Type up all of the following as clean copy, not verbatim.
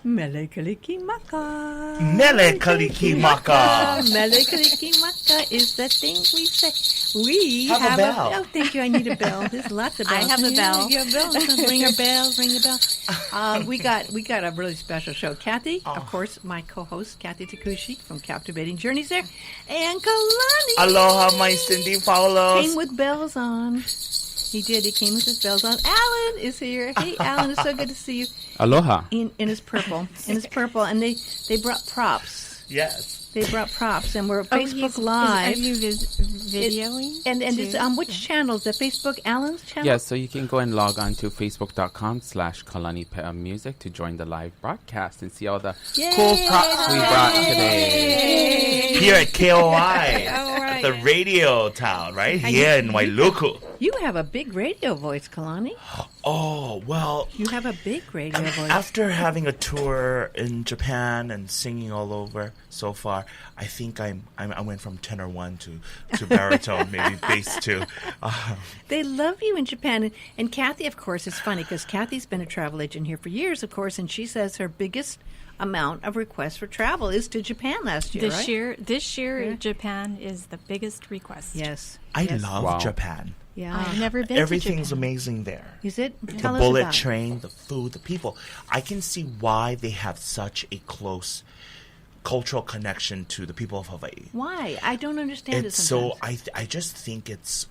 Mele kalikimaka. Mele kalikimaka. Mele kalikimaka is the thing we say. We have a bell. Oh, thank you. I need a bell. There's lots of bells. I have a bell. You have a bell. Ring a bell. Ring a bell. We got a really special show. Kathy, of course, my co-host, Kathy Takushi from Captivating Journeys there. And Kalani. Aloha, my Cindy Paulos. Came with bells on. He did. He came with his bells on. Allan is here. Hey, Allan, it's so good to see you. Aloha. In his purple. And they brought props. Yes. They brought props, and we're Facebook Live. Are you videoing? And it's on which channel? The Facebook Allan's channel? Yes, so you can go and log on to facebook.com/Kalani Pe'a Music to join the live broadcast and see all the cool props we brought today. Here at KOI, All right. the radio town, right here in Wailuku. You have a big radio voice, Kalani. Oh, well. You have a big radio voice. After having a tour in Japan and singing all over so far, I think I went from tenor 1 to baritone, maybe bass 2. They love you in Japan. And Kathy, of course, is funny because Kathy's been a travel agent here for years, of course, and she says her biggest amount of requests for travel is to Japan last year, This year, Japan is the biggest request. Yes. I love Japan. Yeah. I've never been Everything's to Japan. amazing there. Is it? The Tell us bullet about it. train, the food, the people. I can see why they have such a close cultural connection to the people of Hawaii. Why? I don't understand It's it so sometimes. I just think it's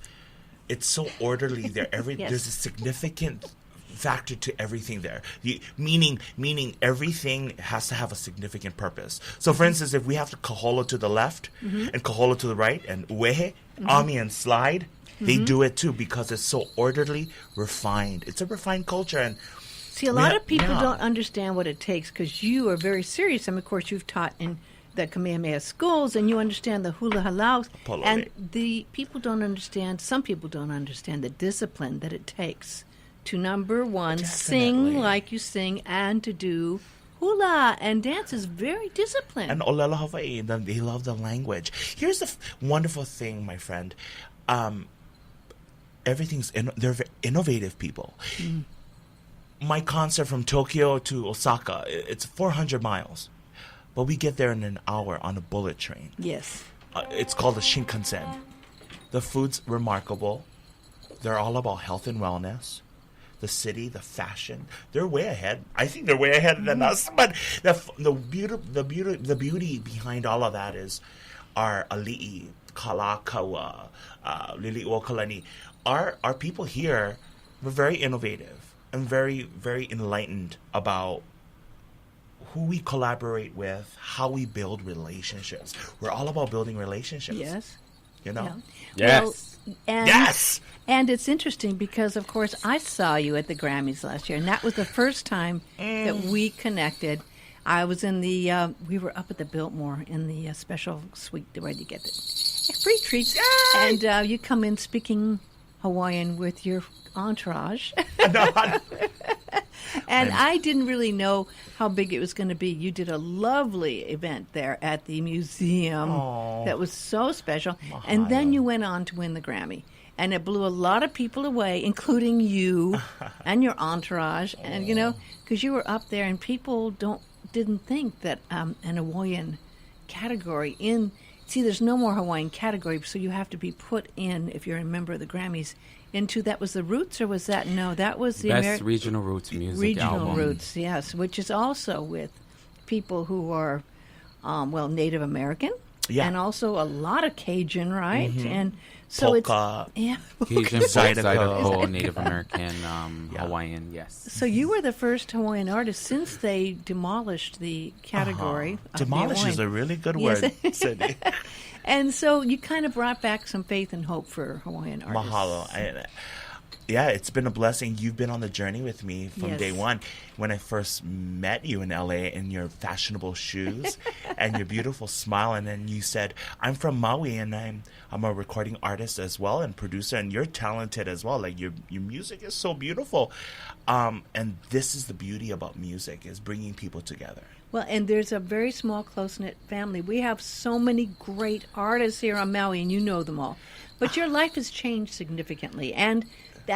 so orderly there. Yes. There's a significant factor to everything there. Meaning everything has to have a significant purpose. So for instance, if we have to kaholo to the left and kaholo to the right and uehe, ami and slide, they do it too because it's so orderly, refined. It's a refined culture. And See, a lot of people don't understand what it takes because you are very serious. And, of course, you've taught in the Kamehameha schools and you understand the hula halau. Polole. And the people don't understand, some people don't understand the discipline that it takes to, number one, sing Definitely. like you sing and to do hula. And dance is very disciplined. And Olelo Hawaii, they love the language. Here's the wonderful thing, my friend. They're innovative people. My concert from Tokyo to Osaka, it's 400 miles. But we get there in an hour on a bullet train. Yes. It's called the Shinkansen. The food's remarkable. They're all about health and wellness. The city, the fashion, they're way ahead. I think they're way ahead than us. But the beauty behind all of that is our ali'i, kalakaua, lili'o kalani. Our people here were very innovative and very, very enlightened about who we collaborate with, how we build relationships. We're all about building relationships. Yes. You know? Yeah. Yes. And, Yes! And it's interesting because, of course, I saw you at the Grammys last year, and that was the first time that we connected. I was in the, we were up at the Biltmore in the special suite where you get the free treats. Yay! And you come in speaking Hawaiian with your entourage. And I didn't really know how big it was going to be. You did a lovely event there at the museum that was so special. And then you went on to win the Grammy. And it blew a lot of people away, including you and your entourage. And, you know, because you were up there and people didn't think that an Hawaiian category see, there's no more Hawaiian category, so you have to be put in, if you're a member of the Grammys, that was the Roots, or was that, no, that was the Best Regional Roots Music Regional Album. Roots, yes, which is also with people who are, Native American, and also a lot of Cajun, right? And so Polka. Cajun, Zydeco. Native American, Hawaiian, yes. So you were the first Hawaiian artist since they demolished the category. of the Demolish is Hawaiian. a really good Yes. word, Cindy. And so you kind of brought back some faith and hope for Hawaiian artists. Mahalo. It's been a blessing. You've been on the journey with me from day one. When I first met you in LA in your fashionable shoes and your beautiful smile, and then you said, "I'm from Maui and I'm a recording artist as well and producer, and you're talented as well. Like your music is so beautiful." And this is the beauty about music, is bringing people together. Well, and there's a very small, close-knit family. We have so many great artists here on Maui, and you know them all. But your life has changed significantly, and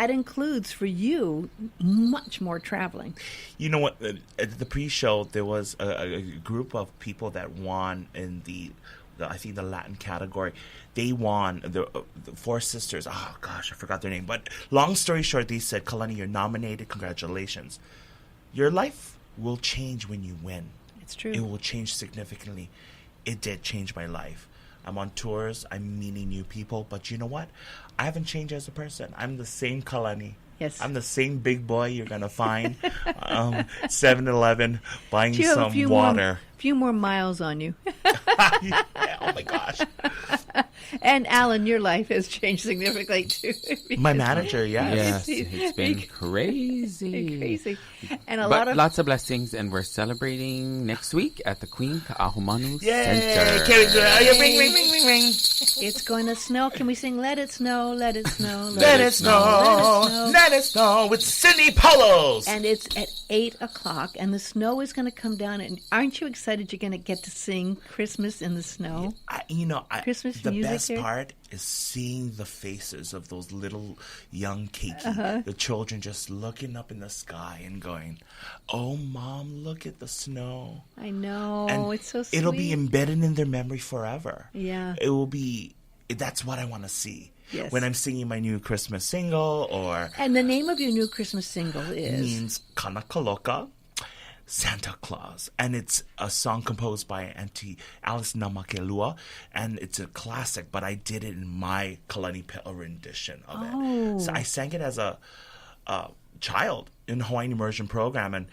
that includes for you much more traveling. You know what? At the pre-show, there was a group of people that won in I think the Latin category. They won the four sisters. Oh gosh, I forgot their name. But long story short, they said, "Kalani, you're nominated. Congratulations. Your life will change when you win. It's true. It will change significantly. It did change my life. I'm on tours. I'm meeting new people. But you know what? I haven't changed as a person. I'm the same Kalani. Yes. I'm the same big boy you're going to find 7-Eleven buying some water. A few more miles on you. Yeah, oh, my gosh. And Allan, your life has changed significantly, too. My manager, yes. Yes, it's been crazy. Crazy. And lots of blessings, and we're celebrating next week at the Queen Ka'ahumanu Center. Ring, ring, ring, ring, ring. It's going to snow. Can we sing Let It Snow, Let It Snow, Let it snow, let it snow with Cindy Paulos. And it's at 8 o'clock, and the snow is going to come down. And aren't you excited you're going to get to sing Christmas in the snow? Christmas the music best there? part is seeing the faces of those little young keiki, the children just looking up in the sky and going, "Oh, Mom, look at the snow." I know. And It's so sweet. it'll be embedded in their memory forever. Yeah. It will be. That's what I want to see. Yes. When I'm singing my new Christmas single, or And the name of your new Christmas single is? means Kanakaloka, Santa Claus. And it's a song composed by Auntie Alice Namakelua. And it's a classic, but I did it in my Kalani Pe'a rendition of it. So I sang it as a child in the Hawaiian immersion program. And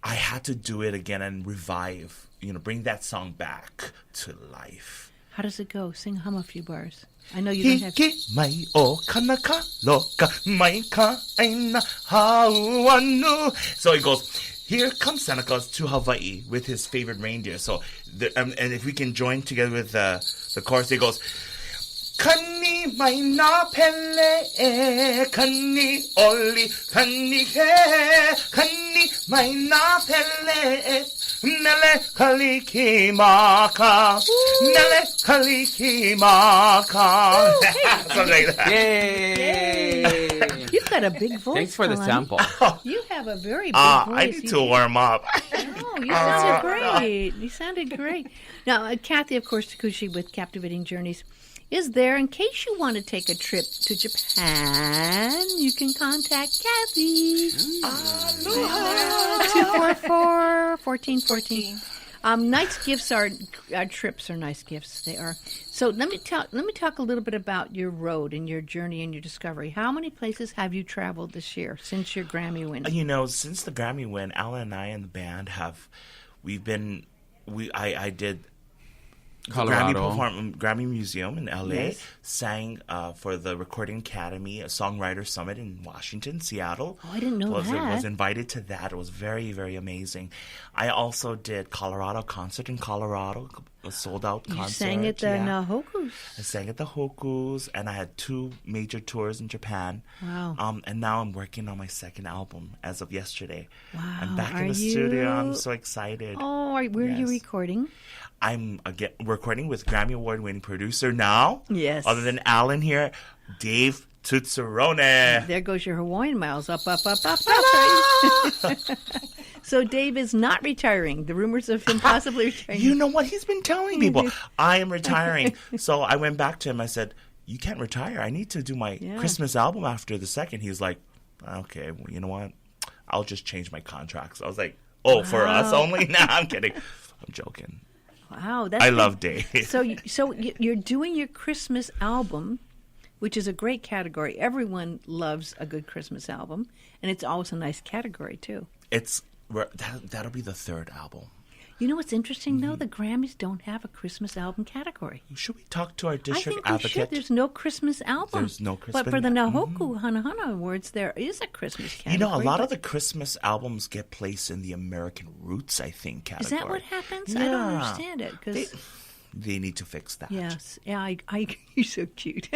I had to do it again and revive, bring that song back to life. How does it go? Hum a few bars. I know you don't have... Hiki mai o kanakaloka mai ka aina hauanu. So it goes, here comes Santa Claus to Hawaii with his favorite reindeer. So, and if we can join together with the chorus, it goes, Kani mai na pele e, kani oli, kani he, kani mai na pele e. Nele kaliki maka, nele kaliki maka. Something like that. Yay! You've got a big voice, Thanks for the Kalani. sample. You have a very big voice. I need to warm up. Oh, you sounded great. You sounded great. Now, Kathy, of course, Takushi with Captivating Journeys, is there. In case you want to take a trip to Japan, you can contact Kathy. 244-1414. Nice gifts are trips are nice gifts. They are. So let me talk a little bit about your road and your journey and your discovery. How many places have you traveled this year since your Grammy win? Since the Grammy win, Allan and I and the band I did Colorado. Grammy Museum in LA, Yes. sang for the Recording Academy, a songwriter summit in Washington, Seattle. Oh, I didn't know that. Was invited to that. It was very, very amazing. I also did Colorado concert in Colorado, a sold out concert. You sang at the Nahokus. I sang at the Hokus, and I had 2 major tours in Japan. Wow. And now I'm working on my second album as of yesterday. Wow. I'm back in Are the studio. I'm you- so excited. Oh, where are you Yes. recording? I'm recording with Grammy Award-winning producer now. Yes. Other than Allan here, Dave Tutsurone. There goes your Hawaiian miles up. So Dave is not retiring. The rumors of him possibly retiring. You know what? He's been telling people, I am retiring. So I went back to him. I said, you can't retire. I need to do my Christmas album after the second. He's like, okay, well, you know what? I'll just change my contracts. I was like, for us only? Nah, I'm kidding. I'm joking. Wow, that's I big. love Dave. So you're doing your Christmas album, which is a great category. Everyone loves a good Christmas album, and it's always a nice category too. That'll be the 3rd album. You know what's interesting though? The Grammys don't have a Christmas album category. Should we talk to our I district think we advocate? should. There's no Christmas album. There's no Christmas. But for the Nahoku Hanahana Awards, there is a Christmas category. A lot of the Christmas albums get placed in the American Roots, I think, category. Is that what happens? Yeah. I don't understand it because. They need to fix that. Yes, yeah, you're so cute.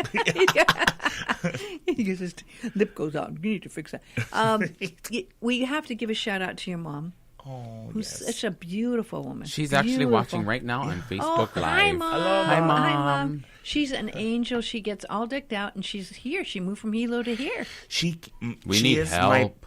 His lip goes out. You need to fix that. We have to give a shout out to your mom, who's such a beautiful woman. She's actually watching right now on Facebook Live. Hi, Mom. Hello, Hi, Mom. Mom. She's an angel. She gets all decked out, and she's here. She moved from Hilo to here. We she need is help.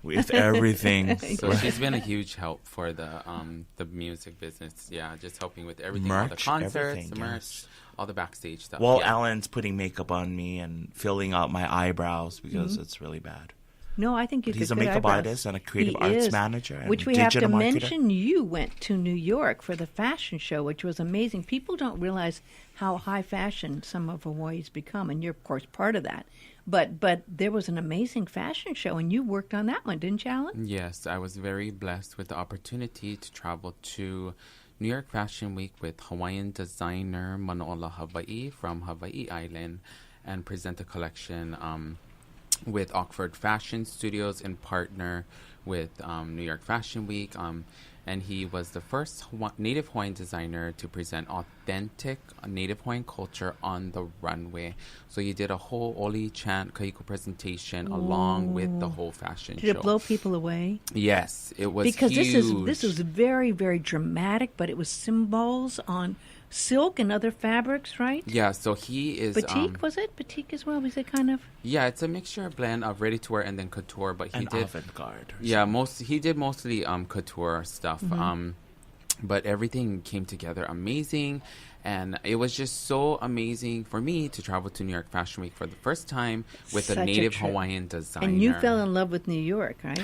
with everything. So she's been a huge help for the music business. Yeah, just helping with everything, all the Merch, concerts, everything, the merch, yes. all the backstage stuff. Well, yeah. Allan's putting makeup on me and filling out my eyebrows because it's really bad. No, I think you But could he's a good makeup eyebrows. artist and a creative He arts is. manager and Which we have to digital marketer. mention. You went to New York for the fashion show, which was amazing. People don't realize how high fashion some of Hawaii's become, and you're of course part of that. But there was an amazing fashion show, and you worked on that one, didn't you, Allan? Yes, I was very blessed with the opportunity to travel to New York Fashion Week with Hawaiian designer Mano'ola Hawaii from Hawaii Island and present a collection with Oxford Fashion Studios in partner with New York Fashion Week. And he was the first Native Hawaiian designer to present authentic Native Hawaiian culture on the runway. So he did a whole Oli Chant Kahiko presentation along with the whole fashion show. Did it blow people away? Yes, it was Because huge. this is very, very dramatic, but it was symbols on silk and other fabrics, right? Yeah, so he is... Batik, was it? Batik as well? Was it kind of... Yeah, it's a mixture, blend of ready-to-wear and then couture, but he And did... avant-garde. Yeah, he did mostly couture stuff, Mm-hmm. but everything came together amazing, and it was just so amazing for me to travel to New York Fashion Week for the first time with Such a a native trip. Hawaiian designer. And you fell in love with New York, right?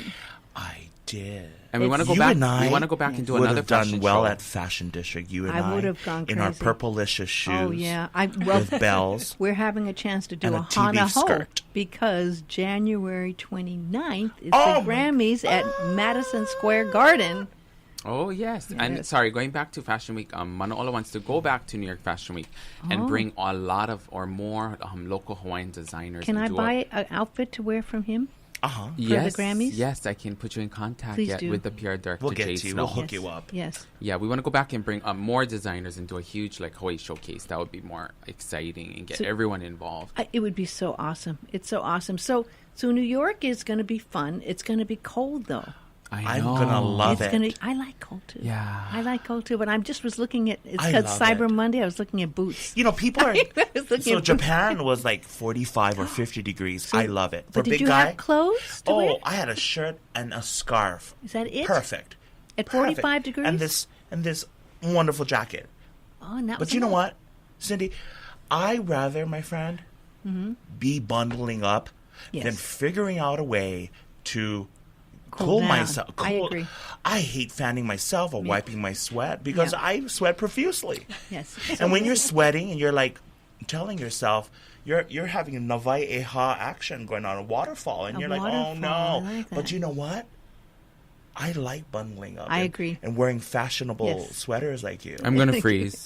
I did. And we want to go You back. and I We want to go back and do would another have done fashion well show. at Fashion District. You and I I would have gone in our crazy. purplicious shoes. Oh, yeah. With bells. We're having a chance to do And a a tea leaf Hana Ho skirt. because January 29th is Oh, the my Grammys at Madison Square Garden. Oh, yes. And Yes. sorry, going back to Fashion Week, Mano'ola wants to go back to New York Fashion Week and bring a lot of or more local Hawaiian designers. Can and I do buy an outfit to wear from him? Uh-huh. yes, the Grammys? Yes, I can put you in contact Please do. with the PR director, We'll get Jade to you. Snow. We'll hook you up. Yes. Yeah, we want to go back and bring more designers and do a huge Hawaii showcase. That would be more exciting and get So- everyone involved. It would be so awesome. It's so awesome. So New York is going to be fun. It's going to be cold, though. I I'm know. gonna love It's it. gonna. I like cold too. Yeah. I like cold too. But I was looking at. It's I because love Cyber it. Monday. I was looking at boots. You know, people are... I was looking So at Japan was like 45 or 50 degrees. I love it. For But a did big you guy... have clothes to wear? Oh, I had a shirt and a scarf. Is that it? Perfect. At Perfect. 45 degrees? And this wonderful jacket. Oh, and that was But you know enough. what, Cindy? I rather, my friend, be bundling up Yes. than figuring out a way to Cool cool down. myself. I agree. I hate fanning myself or wiping my sweat because Yeah. I sweat profusely. Yes. And when you're sweating and you're like telling yourself you're having a Navai Eha action going on, a waterfall, and A you're like, oh waterfall, no. I like But that. you know what? I like bundling up. I and- agree. And wearing fashionable Yes. sweaters like you. I'm going to freeze.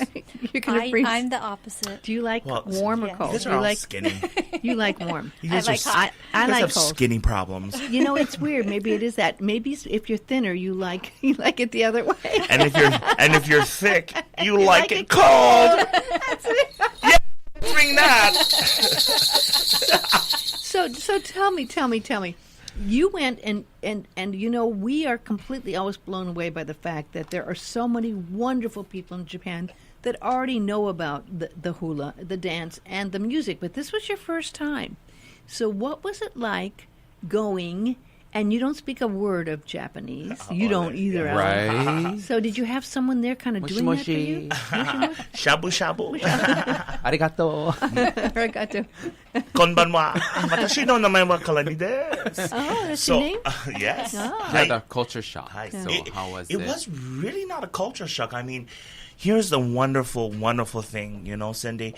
You're gonna freeze. I'm the opposite. Do you like Well, warm or yes. cold? You guys Do are you all like skinny. you like warm? You guys like are, hot. I you guys like have cold. skinny problems. You know, it's weird. Maybe it is that. Maybe if you're thinner, you like it the other way. And if you're thick, you like it cold. That's it. Yeah, bring that. So tell me. You went and you know, we are completely always blown away by the fact that there are so many wonderful people in Japan that already know about the hula, the dance, and the music. But this was your first time. So what was it like going? And you don't speak a word of Japanese. You don't either, Allan. Right? So did you have someone there kind of Moshi doing that for you? moshi. Shabu shabu. Arigato. Arigato. Konbanwa. Watashi no namae wa Kalani desu. Oh, that's So, your name? yes. Oh. Yeah, the culture shock. Hi. So how was it? it? It was really not a culture shock. I mean, here's the wonderful, wonderful thing, you know, Cindy.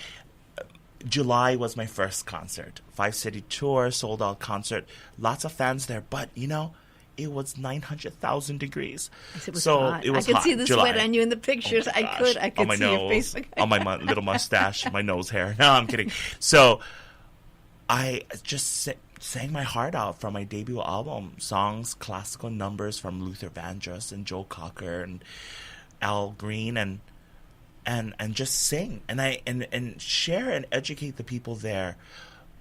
July was my first concert. 5-city tour, sold out concert. Lots of fans there, but you know, it was 900,000 degrees. Yes, it was so hot. it was I could hot. see the July. sweat on you in the pictures. Oh my I gosh. could on my see nose, your face. on my little mustache, my nose hair. No, I'm kidding. So I just sang my heart out from my debut album, songs, classical numbers from Luther Vandross and Joe Cocker and Al Green and just sing and share and educate the people there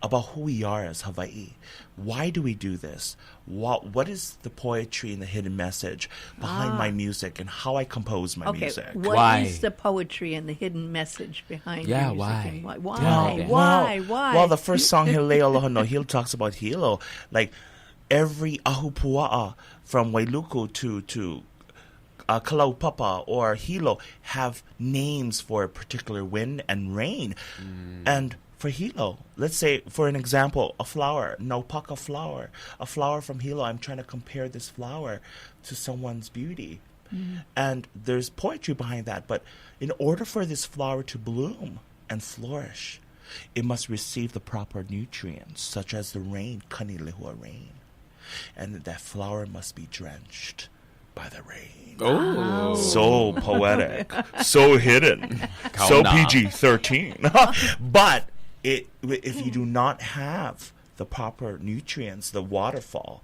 about who we are as Hawaii. Why do we do this? What is the poetry and the hidden message behind my music and how I compose my music? What is the poetry and the hidden message behind your music? Why? And why? Why? Well, the first song, Hileo Lohono, Hilo talks about Hilo. Like, every ahupua'a from Wailuku to Kalaupapa or Hilo have names for a particular wind and rain. And for Hilo, let's say, for an example, a flower, Naupaka flower, a flower from Hilo, I'm trying to compare this flower to someone's beauty. And there's poetry behind that. But in order for this flower to bloom and flourish, it must receive the proper nutrients, such as the rain, kanilehua rain. And that flower must be drenched by the rain. Oh. So poetic, so hidden, so PG-13. But if you do not have the proper nutrients, the waterfall,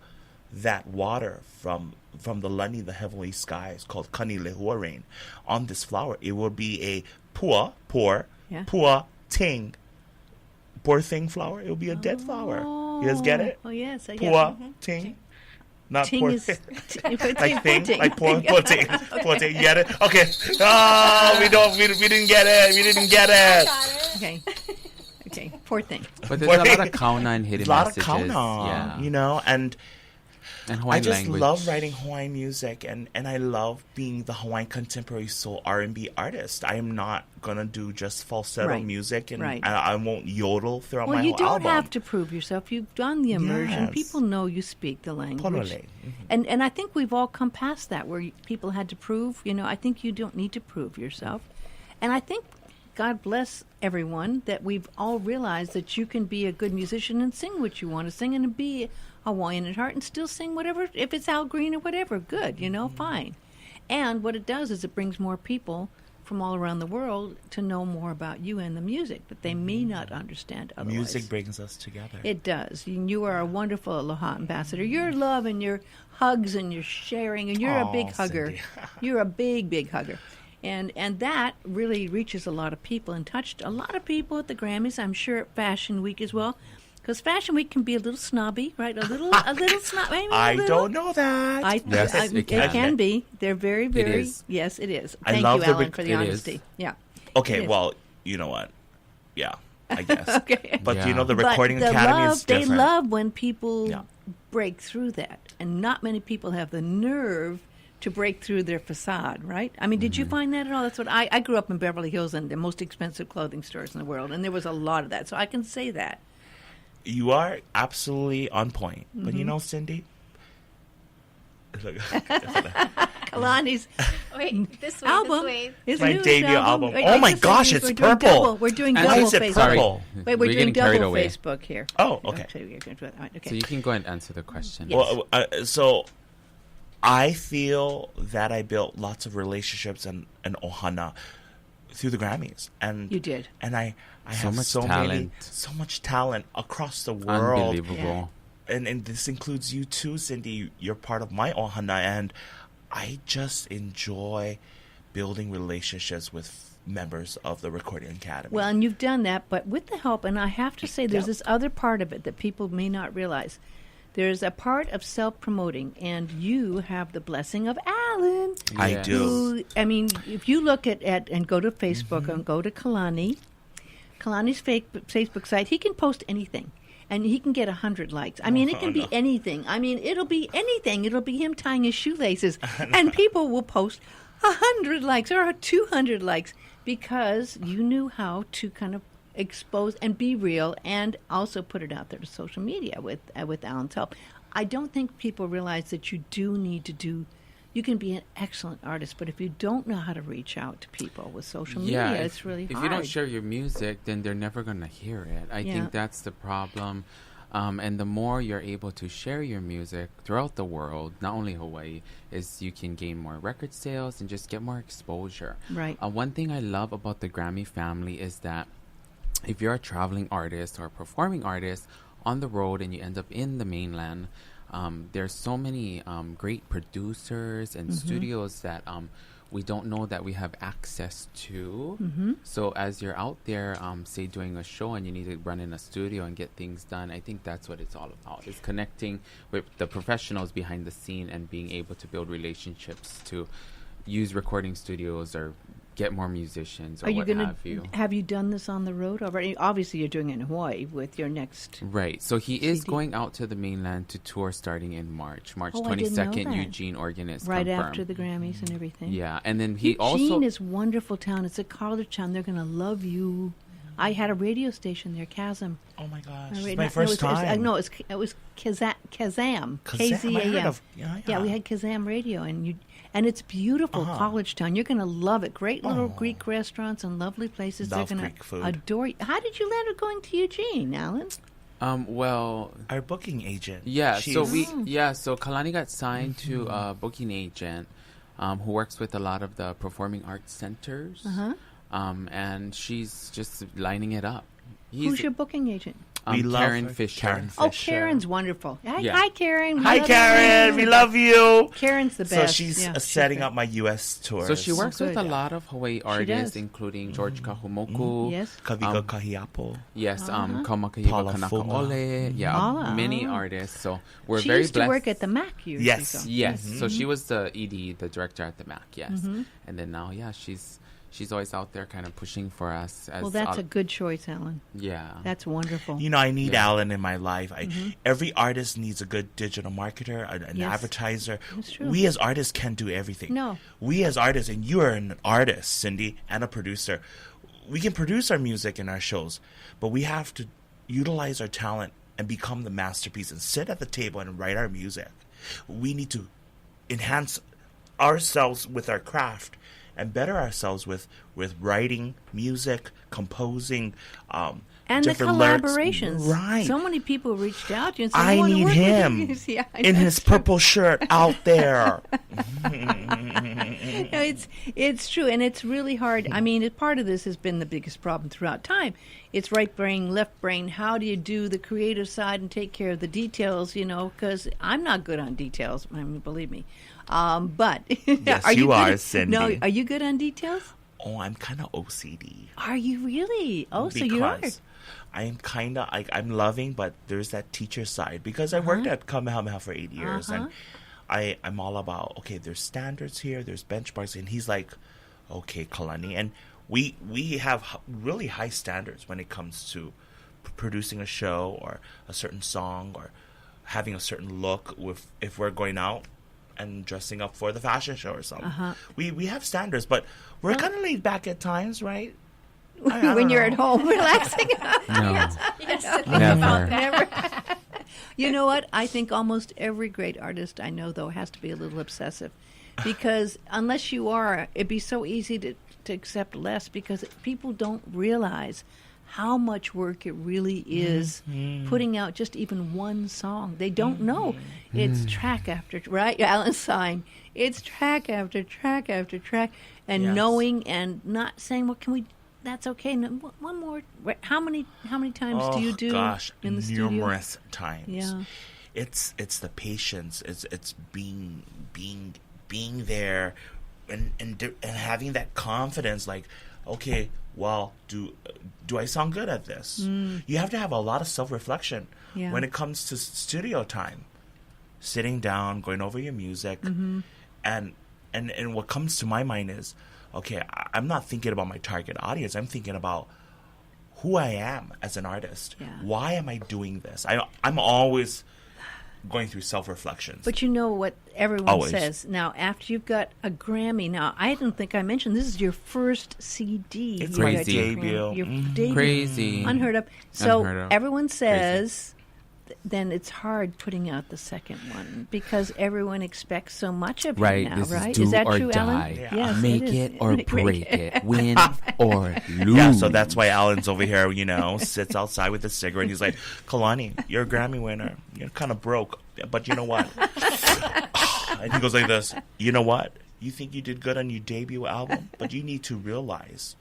that water from the lani, the heavenly skies, called kanilehua rain, on this flower, it will be a poor ting, poor thing flower. It will be a dead flower. You guys get it? Oh, yes. Poor ting. Not Ting poor is- thing. Like thing, like poor ting. Poor ting. You get it? Okay. Oh, we didn't get it. We didn't get it. Okay. Poor thing. But there's a lot of kauna and hidden A lot messages. of kauna, Yeah. you know, and And I Hawaiian just language. love writing Hawaiian music, and I love being the Hawaiian contemporary soul R&B artist. I am not gonna do just falsetto Right. music, and Right. I won't yodel throughout Well, my you whole don't album. have to prove yourself. You've done the immersion. Yes. People know you speak the language. Totally. And I think we've all come past that where people had to prove. I think you don't need to prove yourself. And I think God bless everyone that we've all realized that you can be a good musician and sing what you want to sing and be Hawaiian at heart and still sing whatever, if it's Al Green or whatever, good, fine. And what it does is it brings more people from all around the world to know more about you and the music that they may not understand otherwise. Music brings us together. It does. You are a wonderful Aloha ambassador. Your love and your hugs and your sharing, and you're a big hugger. Cindy. You're a big, big hugger. And that really reaches a lot of people and touched a lot of people at the Grammys, I'm sure at Fashion Week as well. Because Fashion Week can be a little snobby, right? A little snobby. I don't know that. Yes, it it can be. They're very, very. is. Yes, it is. I Thank love you, the Allan, for the it is. honesty. Yeah. Okay, Yes. well, you know what? Yeah, I guess. Okay. But Yeah. you know, the But Recording the Academy love, is different. They love when people Yeah. break through that, and not many people have the nerve to break through their facade, right? I mean, did you find that at all? That's what I grew up in Beverly Hills in the most expensive clothing stores in the world, and there was a lot of that, so I can say that. You are absolutely on point. But Mm-hmm. you know, Cindy? Kalani's Wait, this way, album, this way. his My newest debut album. Wait, Oh my just a gosh, second. it's We're doing purple. double. We're doing And Why double is it Facebook. purple? Wait, we're We're doing getting carried double away. Facebook here. Oh, okay. Okay. So you can go and answer the question. Yes. Well, so I feel that I built lots of relationships and ohana through the Grammys, and You did. and I So have much so talent. much talent across the world, Unbelievable. and this includes you too, Cindy. You're part of my ohana, and I just enjoy building relationships with members of the Recording Academy. Well, and you've done that, but with the help, and I have to say there's Yeah. this other part of it that people may not realize. There's a part of self-promoting, and you have the blessing of Allan. I Yes. do. Who, I mean, if you look at and go to Facebook and go to Kalani's Facebook site, he can post anything. And he can get 100 likes. I mean, it can be anything. I mean, it'll be anything. It'll be him tying his shoelaces. And people will post 100 likes or 200 likes because you knew how to kind of expose and be real and also put it out there to social media with Allan's help. I don't think people realize that you do need to do. You can be an excellent artist, but if you don't know how to reach out to people with social media, it's really hard. If you don't share your music, then they're never going to hear it. I Yeah. think that's the problem. And the more you're able to share your music throughout the world, not only Hawaii, is you can gain more record sales and just get more exposure. Right. One thing I love about the Grammy family is that if you're a traveling artist or a performing artist on the road and you end up in the mainland, there's so many great producers and studios that we don't know that we have access to. Mm-hmm. So as you're out there, say doing a show and you need to run in a studio and get things done, I think that's what it's all about. Is connecting with the professionals behind the scene and being able to build relationships to use recording studios or get more musicians or Are you what going have you. to have you done this on the road already? Obviously, you're doing it in Hawaii with your next. Right. So he is CD. going out to the mainland to tour starting in March. March Oh, I didn't know 22nd, that. Eugene, Oregon is Right confirmed. after the Grammys and everything. Yeah. And then he Eugene also... is a wonderful town. It's a college town. They're going to love you. I had a radio station there, Chasm. Oh my gosh, My it's radio- my first time. No, it was Kazam. Kazam, I KZAM. heard of- yeah. We had Kazam Radio, and it's beautiful college town. You're going to love it. Great little Greek restaurants and lovely places. Love They're going Greek food. to adore you. How did you land up going to Eugene, Allan? well, Our booking agent. yeah. So She's- So Kalani got signed to a booking agent who works with a lot of the performing arts centers. Uh-huh. And she's just lining it up. Who's your booking agent? We love Karen her. Fisher. Karen Oh, Fisher. Karen's wonderful. Hi, Yeah. hi Karen. We Hi, love Karen. you. We love you. Karen's the So best. she's Yeah, setting great. up my U.S. tour. So she works with a good. lot of Hawaii artists, does. including George Kahumoku. Yes. Kavika Kahiapo. Yes, Uh-huh. Kaumakahiwa Paula Kanakaole. Yeah, Paula, many oh. artists. So we're She very used blessed. to work at the MAC years Yes. ago. Yes, so she was the ED, the director at the MAC. Yes, Mm-hmm. and then now, yeah, she's always out there, kind of pushing for us. As Well, that's a good choice, Allan. yeah. That's wonderful. You know, I need Yeah. Allan in my life. Every artist needs a good digital marketer, an Yes. advertiser. That's true. We as artists can't do everything. No. We as artists, and you are an artist, Cindy, and a producer. We can produce our music and our shows, but we have to utilize our talent and become the masterpiece and sit at the table and write our music. We need to enhance ourselves with our craft and better ourselves with writing music, composing, and the different lyrics. collaborations. Right. So many people reached out to you and said, I wanna need work with him you." Yeah, I in know. his purple shirt out there. No, it's true, and it's really hard. I mean, part of this has been the biggest problem throughout time. It's right brain, left brain. How do you do the creative side and take care of the details? You know, because I'm not good on details. I mean, believe me. But Yes, are you good are, at- Cindy. No, are you good on details? Oh, I'm kind of OCD. Are you really? Oh, so you are. Because I am kind of, I'm loving, but there's that teacher side. Because I worked at Kamehameha for 8 years, and I'm all about, okay, there's standards here, there's benchmarks, and he's like, okay, Kalani. And we have really high standards when it comes to producing a show or a certain song or having a certain look if we're going out and dressing up for the fashion show or something. We have standards, but we're kind of laid back at times, right? I don't When you're know. at home relaxing. No, never. Never. You know what? I think almost every great artist I know, though, has to be a little obsessive. Because unless you are, it'd be so easy to accept less because people don't realize how much work it really is putting out just even one song. They don't know. It's track after, right? Allan's sign. It's track after track after track. And Yes. knowing and not saying, well, can we... That's okay. No, one more. How many times do you do gosh, in the studio? numerous times. Yeah. It's the patience. It's being there, and having that confidence. Like, okay, well, do I sound good at this? You have to have a lot of self-reflection Yeah. when it comes to studio time. Sitting down, going over your music, and what comes to my mind is, okay, I'm not thinking about my target audience. I'm thinking about who I am as an artist. Yeah. Why am I doing this? I'm always going through self-reflections. But you know what everyone Always. says. Now, after you've got a Grammy, now, I don't think I mentioned, this is your first CD. It's You my got your debut. Grammy, your debut. Crazy. Unheard of. So Unheard of. everyone says... Then it's hard putting out the second one because everyone expects so much of Right, you now, this right? is do that or true, die. Allan? Yeah. Yes, Make is. it or break it. Win or lose. Yeah, so that's why Allan's over here, sits outside with a cigarette. He's like, Kalani, you're a Grammy winner. You're kind of broke, but you know what? And he goes like this, you know what? You think you did good on your debut album, but you need to realize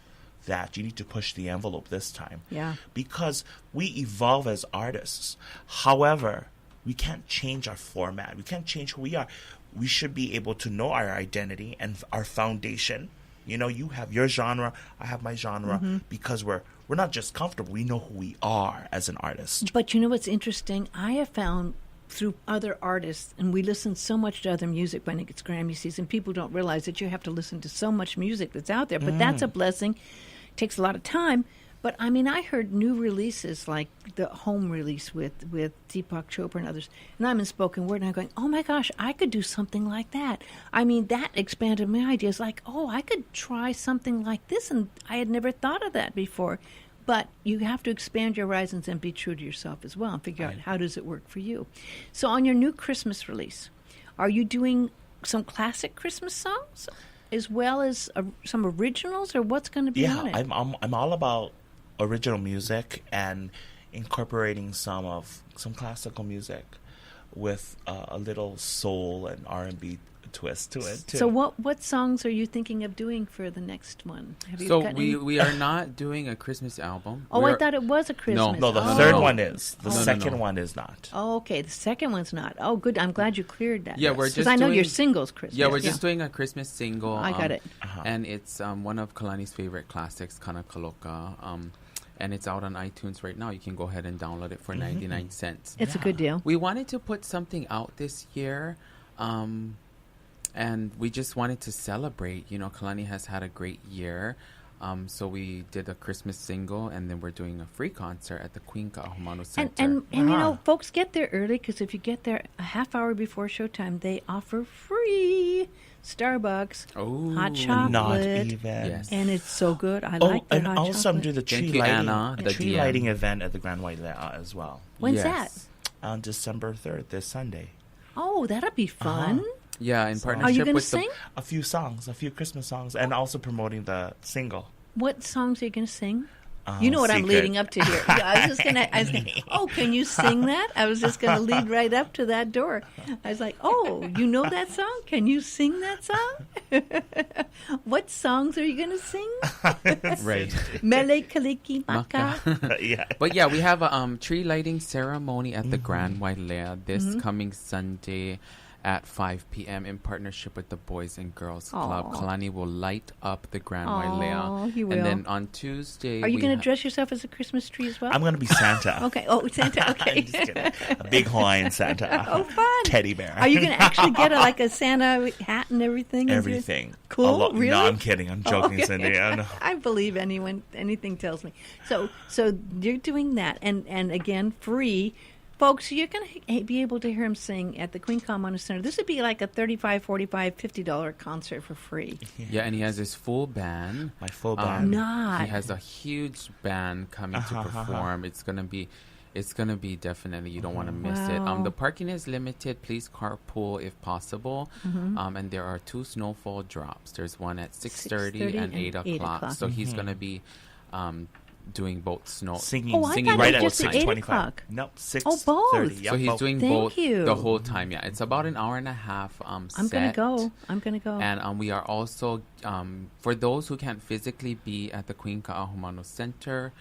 that you need to push the envelope this time. Yeah. Because we evolve as artists. However, we can't change our format. We can't change who we are. we should be able to know our identity and our foundation. You know, you have your genre, I have my genre, because we're not just comfortable. We know who we are as an artist. But you know what's interesting? I have found through other artists, and we listen so much to other music when it gets Grammy season, people don't realize that you have to listen to so much music that's out there. But that's a blessing. It takes a lot of time. But, I mean, I heard new releases like the home release with Deepak Chopra and others. And I'm in spoken word, and I'm going, oh, my gosh, I could do something like that. I mean, that expanded my ideas. Like, oh, I could try something like this, and I had never thought of that before. But you have to expand your horizons and be true to yourself as well and figure out how does it work for you. So on your new Christmas release, are you doing some classic Christmas songs as well as some originals, or what's going to be on it? I'm all about original music and incorporating some classical music with a little soul and R&B twist to it too. So what songs are you thinking of doing for the next one? Have you So got any? we are not doing a Christmas album. Oh, I thought it was a Christmas. No, the Oh. third one is. The No, no, second no. one is not. Oh, okay. The second one's not. Oh, good. I'm glad you cleared that. Yeah, we're because just I know doing- your singles Christmas. Yeah, we're just doing a Christmas single. I got it. And it's one of Kalani's favorite classics, Kana Kaloka. And it's out on iTunes right now. You can go ahead and download it for 99 cents. It's a good deal. We wanted to put something out this year. And we just wanted to celebrate. You know, Kalani has had a great year. So we did a Christmas single, and then we're doing a free concert at the Queen Ka'ahumanu Center. And you know, folks, get there early, because if you get there a half hour before showtime, they offer free Starbucks Oh, hot Not chocolate. even. Yes. And it's so good. I Oh, like the and hot also I'm chocolate. doing the Thank tree you, lighting, Anna, the the tree DM. lighting event at the Grand White Layout as well When's Yes. on December 3rd, this Sunday. Oh, that'll be fun. Yeah, in Are partnership you going to with sing? A few Christmas songs, and also promoting the single. What songs are you going to sing? You know what I'm Secret. leading up to here. I was going to, oh, can you sing that? I was just going to lead right up to that door. I was like, oh, you know that song? Can you sing that song? What songs are you going to sing? Right. Mele Kaliki Maka. Yeah. But yeah, we have a tree lighting ceremony at the Grand Wailea this coming Sunday at 5 p.m. in partnership with the Boys and Girls Club. Aw. Kalani will light up the Grand Aw, Wailea. he will. And then on Tuesday, Are you we going to ha- dress yourself as a Christmas tree as well? I'm going to be Santa. Okay. Oh, Santa. Okay. I'm just kidding. A big Hawaiian Santa. Oh, fun. Teddy bear. Are you going to actually get a Santa hat and everything? Everything. Cool. Really? No, I'm kidding. I'm joking, Okay. Cindy. I know. I believe anything tells me. So you're doing that, and again, free. Folks, you're going to be able to hear him sing at the Queen Ka'ahumanu Center. This would be like a $35, $45, $50 concert for free. Yeah, and he has his full band. My full band. Not. He has a huge band coming to perform. It's gonna be definitely, you don't want to miss it. Wow. The parking is limited. Please carpool if possible. And there are 2 snowfall drops. There's one at 6:30 and 8 o'clock. So he's gonna be doing both Singing, Oh, I singing thought right it at was just at 8 6:25. o'clock. Nope, 6:30. Oh, both. Yep, So he's both. doing Thank both you. the whole time. Yeah, it's about an hour and a half. I'm going to go. I'm going to go. And we are also, for those who can't physically be at the Queen Ka'ahumanu Center,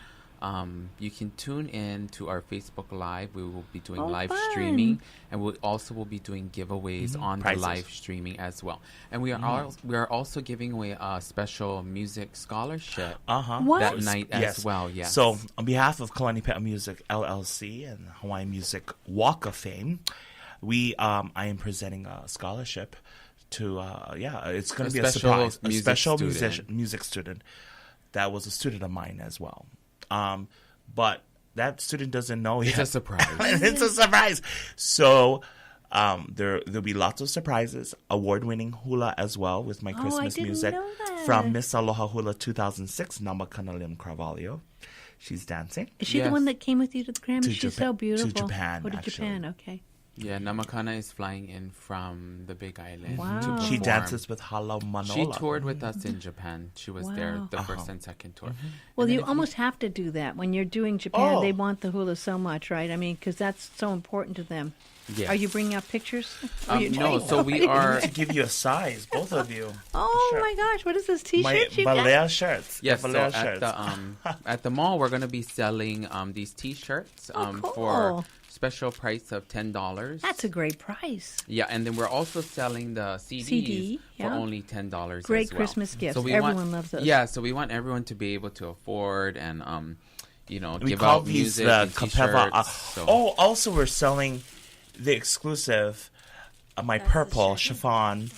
you can tune in to our Facebook Live. We will be doing live fun. streaming, and we also will be doing giveaways on Prizes. the live streaming as well. And we are also giving away a special music scholarship What? that night as well. Yes. So, on behalf of Kalani Pe'a Music LLC and Hawaiian Music Walk of Fame, I am presenting a scholarship to it's going to be a special surprise. A music special student. music student that was a student of mine as well. But that student doesn't know it's yet. a surprise. It's a surprise. So there'll be lots of surprises. Award-winning hula as well with my Christmas didn't music know that. from Miss Aloha Hula 2006, Namakana Lim Carvalho. She's dancing. Is she the Yes. one that came with you to the Grammy? To She's Japan- so beautiful. to Japan, Oh, to actually. Japan. Okay. Yeah, Namakana is flying in from the Big Island Wow. to perform. She dances with Hala Manola. She toured with us in Japan. She was there Wow. the first and second tour. Well, And you then almost have to do that when you're doing Japan. Oh. They want the hula so much, right? I mean, because that's so important to them. Yes. Are you bringing out pictures? Or you- No, so we are. To give you a size, both of you. Oh Sure. my gosh! What is this My T-shirt you got? balea shirts. Yes, The so balea at shirts. the at the mall we're going to be selling these T-shirts Oh, cool. for special price of $10. That's a great price. Yeah, and then we're also selling the CDs CD, for yeah. only $10 Great as well. Christmas gifts. So Everyone loves those. Yeah, so we want everyone to be able to afford and We give call out these music the and Kapeva. t-shirts. So. Also we're selling the exclusive, my purple chiffon.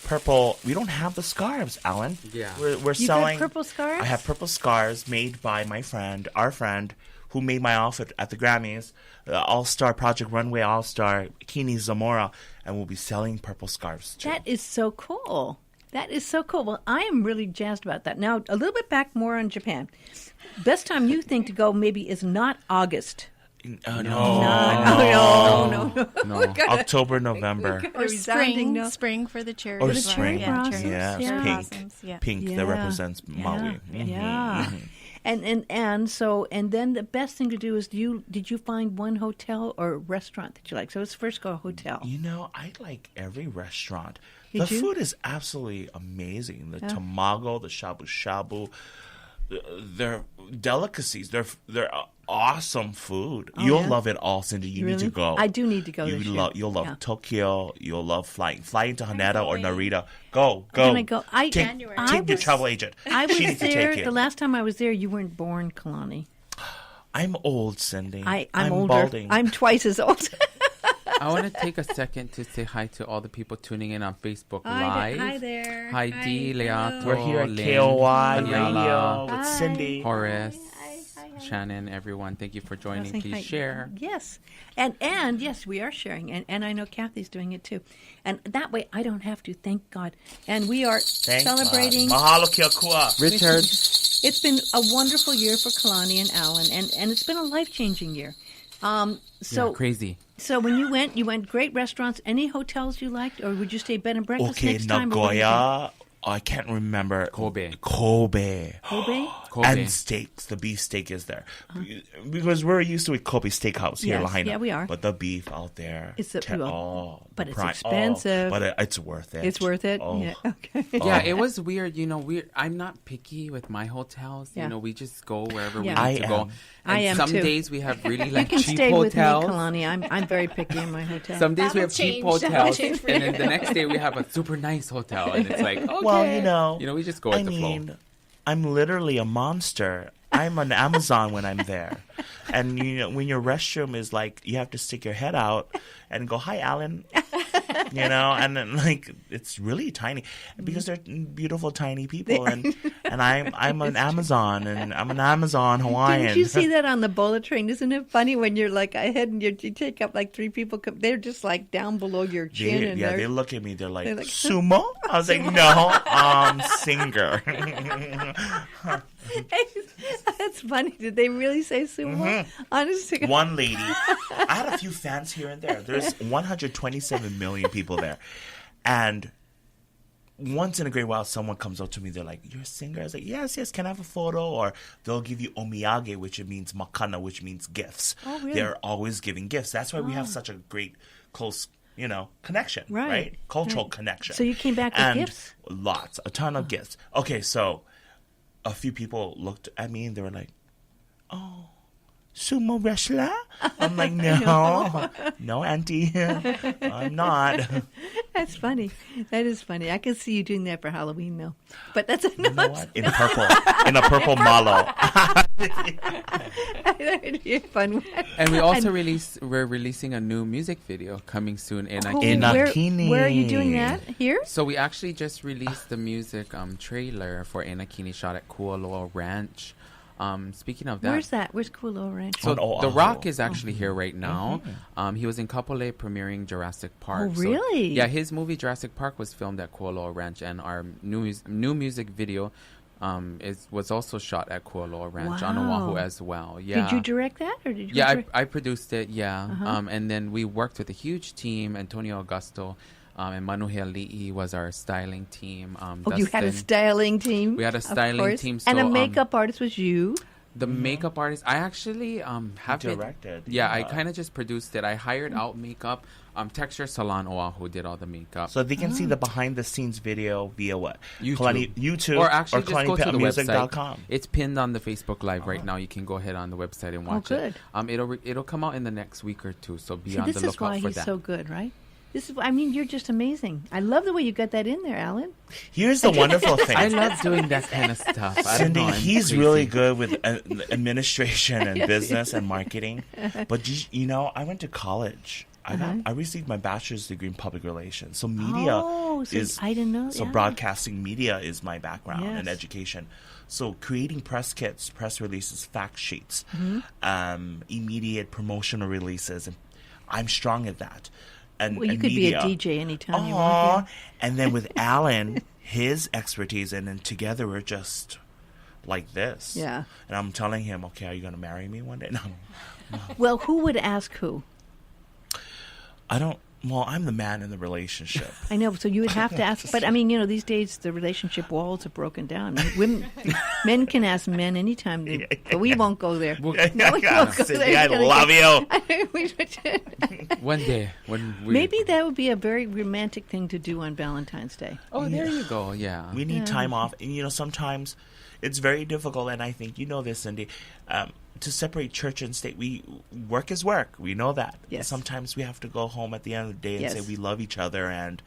Purple. We don't have the scarves, Alan. Yeah. We're You selling. got purple scarves? I have purple scarves made by our friend, who made my outfit at the Grammys, All-Star Project Runway All-Star, Kini Zamora, and we'll be selling purple scarves too. That is so cool. That is so cool. Well, I am really jazzed about that. Now, a little bit back more on Japan. Best time you think to go maybe is not August. No. No. October, November. Or resounding no. spring for the cherry Or blossom. spring. Yeah, blossoms, cherry Yes, yeah. pink. blossoms, yeah. Pink that represents Maui. Yeah. And so then the best thing to do is did you find one hotel or restaurant that you like? So let's first go hotel. I like every restaurant. Did The you? food is absolutely amazing. The tamago, the shabu shabu, they're delicacies. They're awesome food. You'll yeah? love it all, Cindy. You need Really? to go. I do need to go this year. You'll love Yeah. Tokyo. You'll love flying into Haneda or going. Narita. Go. Gonna go. Take your travel agent. I She was needs to there take you. the last time I was there. You weren't born, Kalani. I'm old, Cindy. I'm older. Balding. I'm twice as old. I want to take a second to say hi to all the people tuning in on Facebook Live. Hi there. Hi, Dee, Leato, We're here at Lynn, KOY Daniela, Radio with Cindy. Horace, Shannon, everyone. Thank you for joining. Saying Please hi. share. Yes, and yes, we are sharing, and I know Kathy's doing it too, and that way I don't have to. Thank God, and we are Thank celebrating. God. Mahalo kia kua. Richard, It's been a wonderful year for Kalani and Allan, and it's been a life-changing year. So yeah, crazy. So when you went great restaurants. Any hotels you liked, or would you stay bed and breakfast Okay, next time? or what do you Nagoya. I can't remember. Kobe. Kobe. think? Kobe. Kobe. And steaks. The beef steak is there. Because we're used to a Kobe steakhouse here in Yes, Lahaina. yeah, we are. But the beef out there. It's but it's expensive. but it's worth it. It's worth it. Oh. Yeah. Okay. Yeah, it was weird. I'm not picky with my hotels. Yeah. We just go wherever Yeah. we need to I go. am. I And am some too. days we have really You like can cheap stay hotels. with me, Kalani. I'm very picky in my hotel. Some days we have That'll cheap change. That'll hotels, change for and you. then the next day we have a super nice hotel, and it's like, okay. Well, we just go with the flow. I'm literally a monster. I'm an Amazon when I'm there. And when your restroom is like, you have to stick your head out and go, "Hi, Allan." And then it's really tiny because they're beautiful tiny people, and I'm an Amazon, and I'm an Amazon Hawaiian. Didn't you see that on the bullet train? Isn't it funny when you're like ahead and you take up like three people? They're just like down below your chin. They look at me. They're like, they're like, "Sumo?" I was like, "No, singer." That's funny. Did they really say sumo? Honestly, One lady. I had a few fans here and there. There's 127 million people there. And once in a great while, someone comes up to me. They're like, "You're a singer?" I was like, yes, can I have a photo? Or they'll give you omiyage, which means makana, which means gifts. Oh, really? They're always giving gifts. That's why we have such a great, close, connection, right? Cultural connection. So you came back with And gifts? Lots, a ton of gifts. Okay, so a few people looked at me and they were like, "Oh, sumo wrestler?" I'm like, no, auntie, I'm not. that's funny. That is funny. I can see you doing that for Halloween, though. But that's You know what? In a purple malo. That'd be a fun one. And we're releasing a new music video coming soon in Oh, Inakini. where are you doing that? Here? So we actually just released the music trailer for Enakini shot at Kualoa Ranch. Speaking of that, Where's that? Where's Kulo Ranch? so On Oahu. The Rock is actually here right now. He was in Kapolei premiering Jurassic Park. Oh, So, really? yeah, his movie Jurassic Park was filmed at Kualoa Ranch, and our new music video was also shot at Kualoa Ranch on Wow. Oahu as well. Yeah. Did you direct that, or did you? Yeah, direct? I produced it. Yeah, and then we worked with a huge team. Antonio Augusto and Manuhea Li'i was our styling team. Oh, you had a Dustin- styling team. We had a of styling course. team, and a so, makeup artist was you. The makeup artist, I actually have Directed. I kind of just produced it. I hired out makeup. Texture Salon Oahu did all the makeup. So they can see the behind the scenes video via what? YouTube. YouTube Or actually just go to the website. KalaniPea'Music.com. It's pinned on the Facebook Live right now. You can go ahead on the website and watch good. it. It'll come out in the next week or two, so be on this the is why lookout for he's that. so good, right? You're just amazing. I love the way you got that in there, Alan. Here's the wonderful thing. I love doing that kind of stuff. I don't Cindy, know, I'm he's crazy. really good with administration and business and marketing. But I went to college. I received my bachelor's degree in public relations. So media is. I didn't know. So yeah. broadcasting media is my background and Yes. education. So creating press kits, press releases, fact sheets, immediate promotional releases, and I'm strong at that. And Well, you and could media. be a DJ anytime you Aw. want. And then with Allan, his expertise, and then together we're just like this. Yeah. And I'm telling him, okay, are you going to marry me one day? No. Well, who would ask who? I don't. Well, I'm the man in the relationship. I know, so you would have to ask. But these days the relationship walls have broken down. Men can ask men anytime, but we won't go there. No, we won't go Cindy, there. I love you. One day when we Maybe that would be a very romantic thing to do on Valentine's Day. Oh, there you go. Yeah. We need time off. And, sometimes it's very difficult, and I think you know this, Cindy, to separate church and state. Work is work. We know that. Yes. Sometimes we have to go home at the end of the day and Yes. say we love each other, and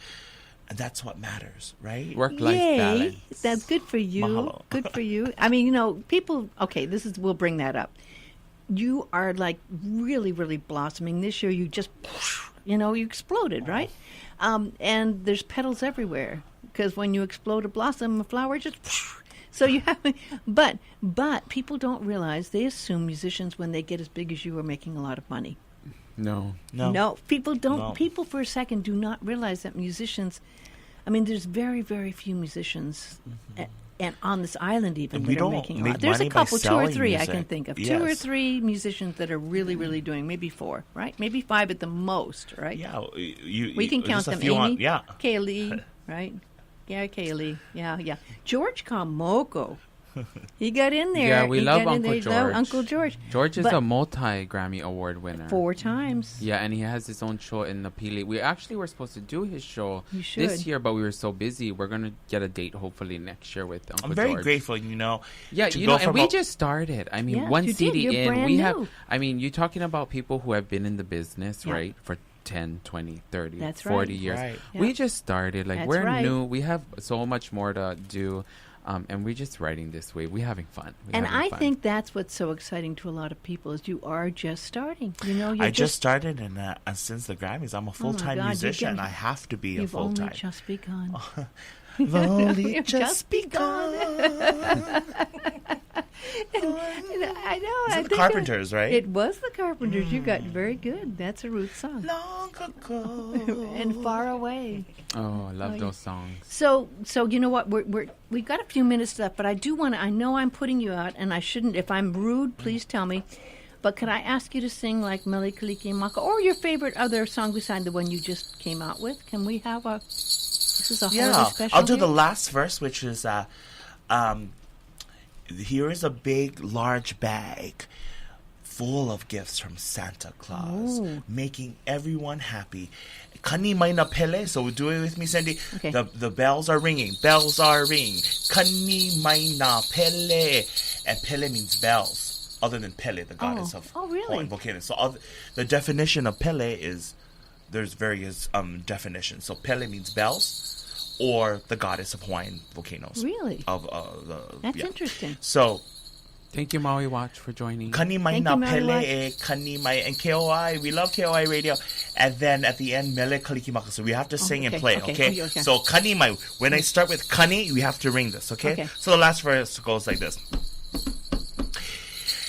that's what matters, right? Work-life Yay. balance. That's good for you. Mahalo. Good for you. People, okay, we'll bring that up. You are like really, really blossoming. This year you just, you exploded, right? And there's petals everywhere because when you explode a blossom, a flower just, so you have, but people don't realize, they assume musicians, when they get as big as you, are making a lot of money. No. No. People don't. No. People for a second do not realize that musicians. There's very, very few musicians, and on this island even, And we that are don't making a make lot. There's a money by couple, 2 or selling 3 I music. can think of. Yes. 2 or 3 musicians that are really, really doing. Maybe 4, right? Maybe 5 at the most, right? Yeah. We can count just a them. few Amy, yeah. Kaylee, right? Yeah, Kaylee. Yeah. George Kamoko. He got in there. Yeah, we He love got in Uncle there. George. Love Uncle George. George is But a multi-Grammy award winner. 4 times. Yeah, and he has his own show in the Pili. We actually were supposed to do his show You this should. year, but we were so busy. We're going to get a date hopefully next year with Uncle I'm very George. grateful, Yeah, to you go know, and from we a- just started. Yeah, one you did. CD You're in, brand we new. have, you're talking about people who have been in the business, Yeah. right, for 10, 20, 30, That's 40 right. years. Right. Yeah. We just started. Like, That's we're right. new. We have so much more to do. And we're just writing this way. We're having fun. And I think that's what's so exciting to a lot of people is you are just starting. You're I just started, and since the Grammys, I'm a full-time God, you musician. get- I have to be a You've only full-time. just begun. You've only You've just begun. I know. It's I the think Carpenters, right? It was the Carpenters. You got very good. That's a Ruth song. Long ago. And Far Away. Oh, I love those songs. So you know what? We've got a few minutes left, but I do want to. I know I'm putting you out, and I shouldn't. If I'm rude, please tell me. But could I ask you to sing like Mele Kaliki Maka or your favorite other song beside the one you just came out with? Can we have a? This is a holiday Yeah, special. I'll do here? the last verse, which is, here is a big, large bag full of gifts from Santa Claus, making everyone happy. Kani mai na pele, so do it with me, Cindy. Okay. The bells are ringing. Bells are ringing. Kani mai na pele. And pele means bells, other than Pele, the goddess of really? Hawaiian volcanoes. So the definition of Pele is, there's various definitions. So Pele means bells, or the goddess of Hawaiian volcanoes. Really? That's Yeah. interesting. So, Thank you, Maui Watch, for joining. Kani mai Thank na you, Maui pele Watch. e kani mai, and KOI, we love KOI radio. And then at the end, mele kalikimaka. So we have to sing and okay, play, okay, okay? okay. So kani mai, when I start with kani, we have to ring this, okay? Okay. So the last verse goes like this.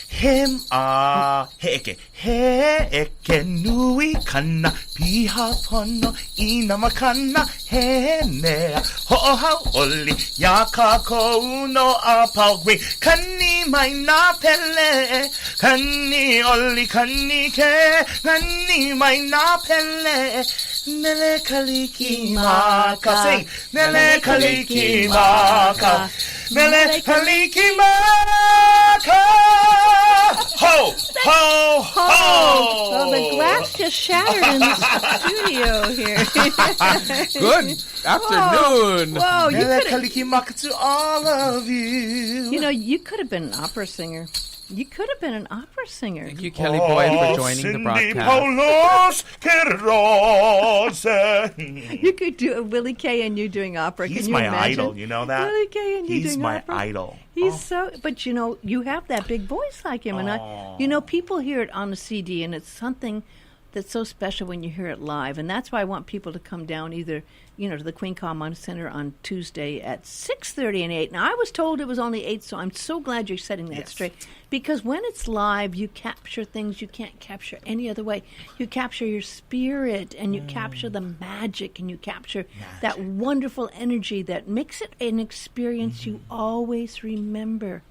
Him he eke nui kana piha pono inama kana he mea ho'ohau oli yaka kou no apau ring kani mai na pele kani oli kani ke kani mai na pele Mele kaliki maka sing Mele kaliki maka Mele kaliki maka Ho, ho! Well, the glass just shattered in the studio here. Good afternoon. Whoa, you Mele could have, kalikimaka to all of you. you could have been an opera singer. You could have been an opera singer. Thank you, Kelly Boyd, for joining the Paulos broadcast. Queiroz. You could do a Willie K and you doing opera. He's Can you my imagine? idol, you know that? Willie K and you He's doing my opera. idol. He's but you have that big voice like him, and people hear it on the CD, and it's something that's so special when you hear it live, and that's why I want people to come down either, to the Queen Kalani Center on Tuesday at 6:30 and 8. Now, I was told it was only 8, so I'm so glad you're setting that straight, because when it's live, you capture things you can't capture any other way. You capture your spirit, and you capture the magic, and you capture that wonderful energy that makes it an experience you always remember.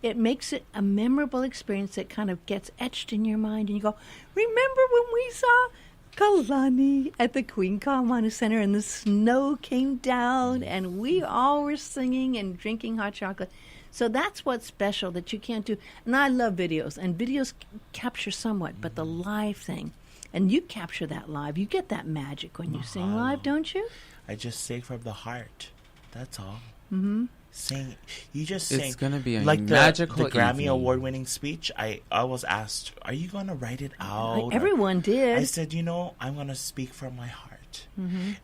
It makes it a memorable experience that kind of gets etched in your mind, and you go, remember when we saw Kalani at the Queen Kalani Center and the snow came down and we all were singing and drinking hot chocolate. So that's what's special that you can't do. And I love videos, and videos capture somewhat, but the live thing, and you capture that live. You get that magic when you sing live, don't you? I just sing from the heart. That's all. Mm-hmm. Sing. You just sing. It's gonna be a like magical the Grammy evening. award-winning speech. I was asked, "Are you gonna write it out?" Everyone did. I said, I'm gonna speak from my heart,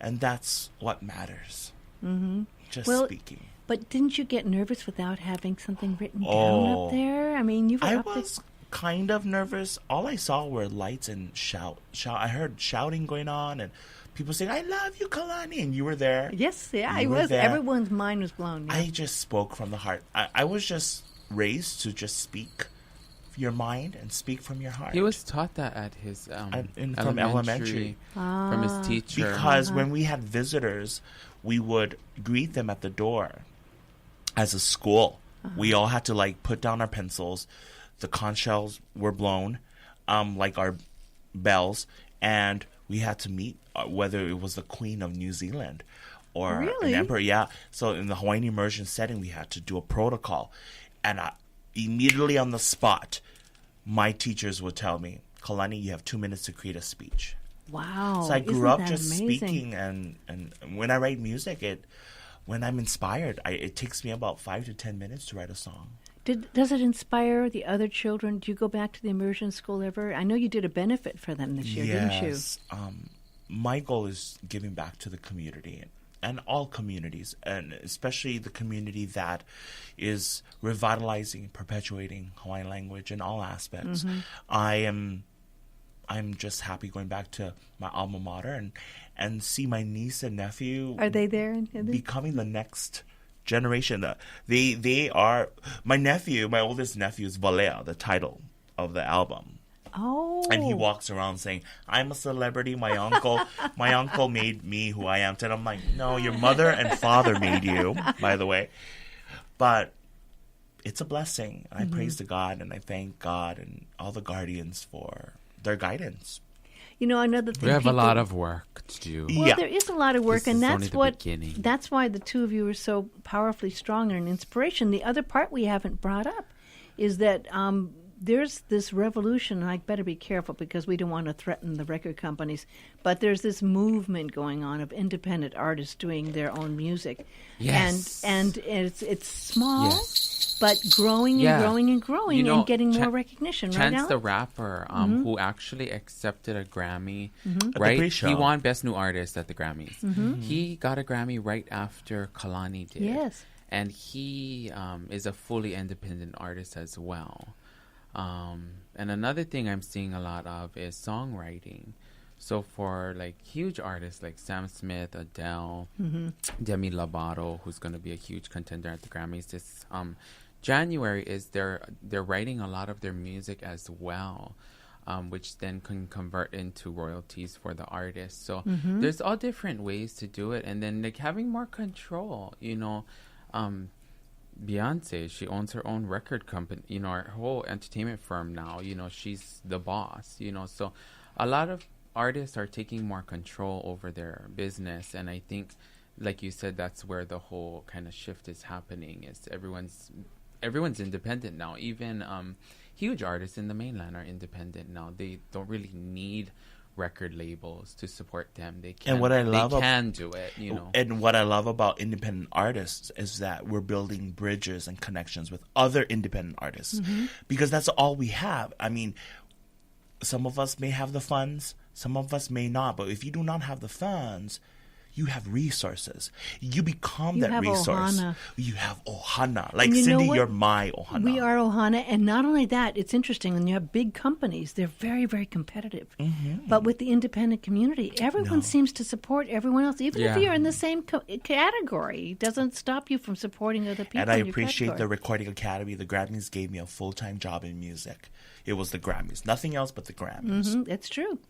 and that's what matters. Just speaking. But didn't you get nervous without having something written down up there? I mean, you were I up was kind of nervous. All I saw were lights and shout. I heard shouting going on and people saying, "I love you, Kalani," and you were there. Yes, yeah, You I were was. there. Everyone's mind was blown. Yeah. I just spoke from the heart. I was just raised to just speak your mind and speak from your heart. He was taught that at his from elementary. from his teacher. Because when we had visitors, we would greet them at the door. As a school, we all had to put down our pencils. The conch shells were blown, like our bells, and we had to meet whether it was the Queen of New Zealand or an emperor. Yeah. So in the Hawaiian immersion setting, we had to do a protocol, and immediately on the spot, my teachers would tell me, "Kalani, you have 2 minutes to create a speech." Wow. So I grew Isn't up that just amazing? speaking, and when I write music, when I'm inspired, it takes me about 5 to 10 minutes to write a song. Does it inspire the other children? Do you go back to the immersion school ever? I know you did a benefit for them this year, didn't you? Yes. My goal is giving back to the community and all communities, and especially the community that is revitalizing, perpetuating Hawaiian language in all aspects. I'm just happy going back to my alma mater and see my niece and nephew. Are they there? Becoming the next generation. They are my oldest nephew is Valea, the title of the album. Oh. And he walks around saying, "I'm a celebrity. My uncle made me who I am." And I'm like, "No, your mother and father made you, by the way." But it's a blessing. I praise to God, and I thank God and all the guardians for their guidance. Another thing. We have a lot of work to do. Well, there is a lot of work, This and is only that's the beginning. that's why the two of you are so powerfully strong and an inspiration. The other part we haven't brought up is that there's this revolution, and I better be careful because we don't want to threaten the record companies, but there's this movement going on of independent artists doing their own music. Yes. And it's small, Yes. but growing and growing and growing and getting more Chan- recognition, right, Chance Allan? the rapper, who actually accepted a Grammy, At the right? pre-show. He won Best New Artist at the Grammys. He got a Grammy right after Kalani did. Yes. And he is a fully independent artist as well. And another thing I'm seeing a lot of is songwriting. So for huge artists like Sam Smith, Adele, Demi Lovato, who's going to be a huge contender at the Grammys this January, is they're writing a lot of their music as well, which then can convert into royalties for the artist. So there's all different ways to do it, and then having more control. Beyonce, she owns her own record company, her whole entertainment firm now, she's the boss, so a lot of artists are taking more control over their business, and I think, like you said, that's where the whole kind of shift is happening, is everyone's everyone's independent now. Even huge artists in the mainland are independent now. They don't really need record labels to support them. They can. And what I love they can do it. And what I love about independent artists is that we're building bridges and connections with other independent artists, because that's all we have. I mean, some of us may have the funds, some of us may not. But if you do not have the funds, you have resources. You become that resource. Ohana. You have Ohana. Like, you Cindy, you're my Ohana. We are Ohana. And not only that, it's interesting when you have big companies, they're very, very competitive. But with the independent community, everyone seems to support everyone else. Even if you're in the same category, it doesn't stop you from supporting other people. And I in your appreciate category. the Recording Academy. The Grammys gave me a full-time job in music. It was the Grammys. Nothing else but the Grammys. It's true.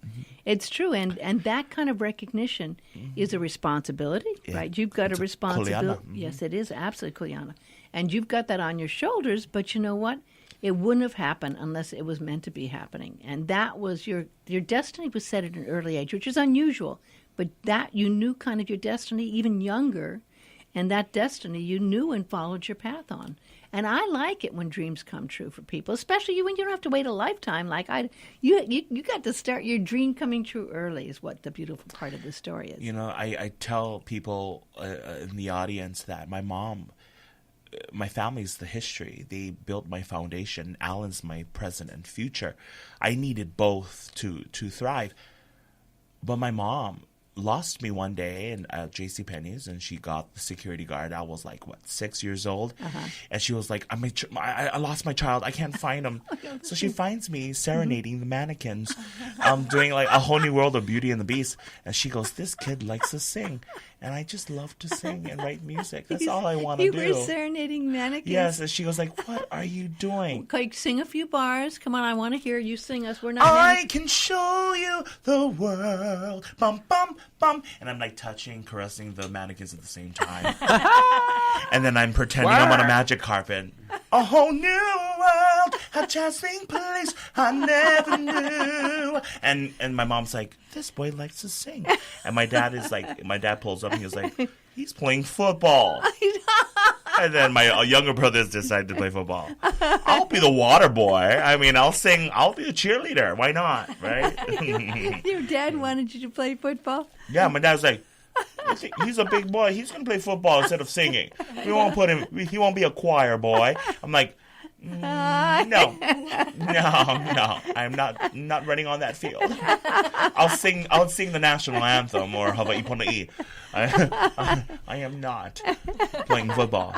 It's true. And that kind of recognition is a responsibility, right? You've got a responsibility. Yes, it is absolutely Kuleana. And you've got that on your shoulders, but you know what? It wouldn't have happened unless it was meant to be happening. And that was your destiny was set at an early age, which is unusual. But that you knew kind of your destiny even younger, and that destiny you knew and followed your path on. And I like it when dreams come true for people, especially when you don't have to wait a lifetime. Like you got to start your dream coming true early is what the beautiful part of the story is. You know, I tell people in the audience that my family's the history. They built my foundation. Allan's my present and future. I needed both to thrive. But my mom lost me one day at JCPenney's, and she got the security guard. I was like, 6 years old? And she was like, I lost my child. I can't find him. So she finds me serenading the mannequins, doing like a whole new world of Beauty and the Beast. And she goes, this kid likes to sing. And I just love to sing and write music. That's all I want to do. You were serenading mannequins? Yes. And she goes like, what are you doing? Like, sing a few bars. Come on, I want to hear you sing us. We're not. I can show you the world. Bum, bum, bum. And I'm like touching, caressing the mannequins at the same time. And then I'm pretending I'm on a magic carpet. A whole new world, a dazzling place I never knew. And my mom's like, this boy likes to sing. And my dad pulls up and he's like, he's playing football. And then my younger brothers decide to play football. I'll be the water boy. I mean, I'll sing. I'll be a cheerleader. Why not? Right? Your dad wanted you to play football? Yeah, my dad's like, he's a big boy. He's going to play football instead of singing. We won't put him. He won't be a choir boy. I'm like, no. I'm not running on that field. I'll sing the national anthem or Hawaii Pona'i. I am not playing football.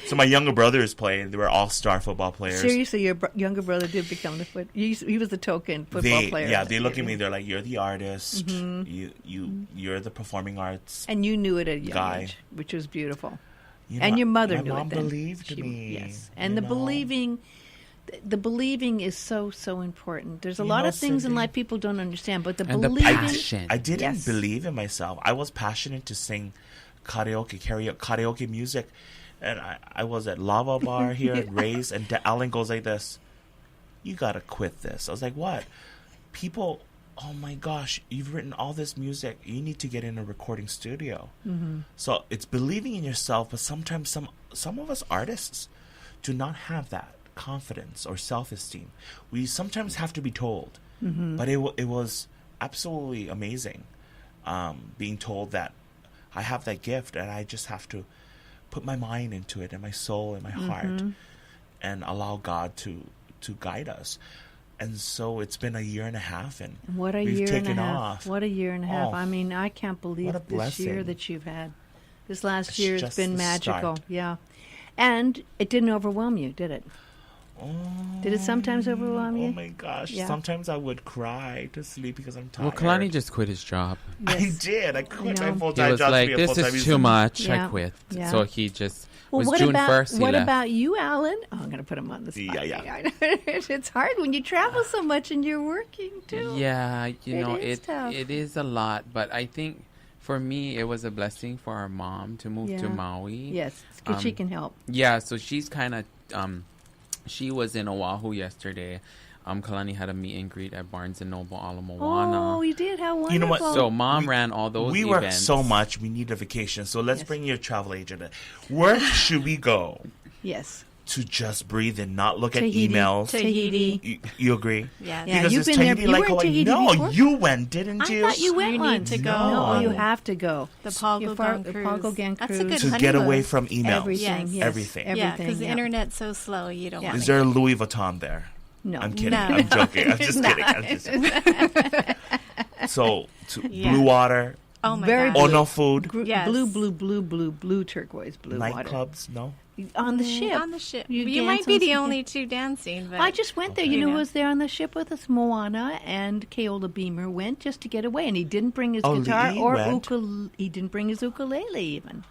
So my younger brothers played. They were all-star football players. Seriously, your younger brother did become he was the token football player. Yeah, they look at me. They're like, "You're the artist. You're the performing arts." And you knew it at a young age, which was beautiful. And your mother knew it then. My mom believed me. Yes, and the believing is so important. There's a lot of things in life people don't understand, but the believing. I didn't believe in myself. I was passionate to sing karaoke music, and I was at Lava Bar here at Ray's, and Allan goes like this, "You gotta quit this." I was like, "What?" People, oh my gosh, you've written all this music. You need to get in a recording studio. So it's believing in yourself, but sometimes some of us artists do not have that confidence or self-esteem. We sometimes have to be told. But it was absolutely amazing being told that I have that gift and I just have to put my mind into it and my soul and my heart and allow God to guide us. And so it's been a year and a half, and what a we've year taken and a half. off. What a year and a half. Oh, I mean, I can't believe this blessing. year that you've had. This last It's year has just been the magical. start. Yeah. And it didn't overwhelm you, did it? Did it sometimes overwhelm you? Oh my gosh. Yeah. Sometimes I would cry to sleep because I'm tired. Well, Kalani just quit his job. I did. I quit my He full-time was job like, to be a this full-time is too musician. much. Yeah. I quit. Yeah. So he just Well, was June 1st. What about you, Allan? Oh, I'm going to put him on the spot. Yeah. It's hard when you travel so much and you're working too. Yeah, It is it is a lot, but I think for me it was a blessing for our mom to move to Maui. Yes, because she can help. Yeah, so she's kind of she was in Oahu yesterday. Kalani had a meet and greet at Barnes & Noble Ala Moana. Oh, you did? How wonderful. You know what? So mom ran all those We events. work so much. We need a vacation. So let's bring your travel agent in. Where should we go Yes. to just breathe and not look Tahiti. at emails. Tahiti. You agree? Yes. Yeah, Because you've it's been there. Tahiti You like were in Hawaii. Tahiti No, before? you went, didn't I you? thought you went You once. need to go. No, you have to go. The Palgogang The cruise. Palgogang That's a cruise. good to honeymoon. get away from emails. Everything. Yes. Yes. Everything. Yeah, Everything. because the internet's so slow, you don't Yeah. want Is there a Louis Vuitton there? No. I'm kidding. No. I'm joking. I'm just kidding. I'm just So, Yeah. blue water, Oh my Very God. blue. Ono food, Yes. Blue turquoise, blue water. nightclubs, no? On the ship. On the ship. You You, dance might be on the the- only two dancing. But I just went there. Okay. You know You who know. was there on the ship with us? Moana and Keola Beamer went just to get away, and he didn't bring his Oh, guitar Lee or went? he didn't bring his ukulele even,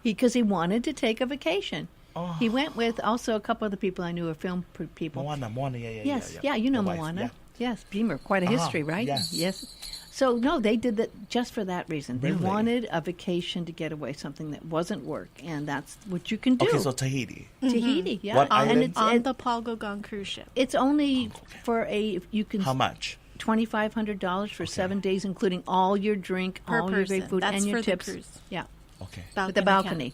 because he wanted to take a vacation. Oh. He went with also a couple other people I knew, are film people. Moana, yeah. Yes, yeah. you know The wife, Moana. yeah. Yes, Beamer, quite a Uh-huh, history, right? yes. So no, they did that just for that reason. They Really? wanted a vacation to get away, something that wasn't work, and that's what you can do. Okay, so Tahiti. Tahiti, yeah, What and island? it's on the Palgogang cruise ship. it's only for you can How much? $2,500 for 7 days, including all your drink, Per all your great person. food, That's and your for the tips. cruise. Yeah, Okay. with a balcony.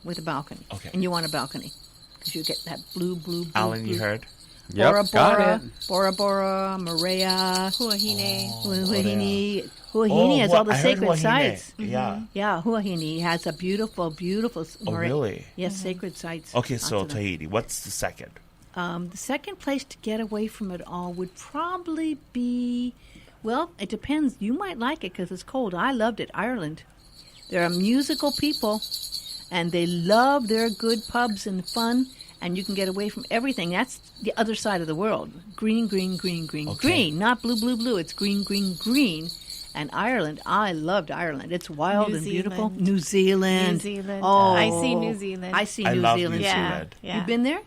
With a balcony. Okay. And you want a balcony because you get that blue. Alan, blue. you heard? Bora got Bora, it. Bora Bora, Maria, Huahine. Huahine. Huahine has all the I heard sacred Huahine. sites. Yeah. Yeah, Huahine has a beautiful Oh, really? Yes, sacred sites. Okay, Lots so of them. Tahiti. What's the second? The second place to get away from it all would probably be, well, it depends. You might like it because it's cold. I loved it. Ireland. There are musical people, and they love their good pubs and fun, and you can get away from everything. That's the other side of the world. Green, green, green, green, Okay. green. Not blue, blue, blue. It's green, green, green. And Ireland, I loved Ireland. It's wild New and beautiful. Zealand. New Zealand. New Zealand. Oh, I see New Zealand. I see I New love Zealand New too. Zealand. Yeah. You've been there?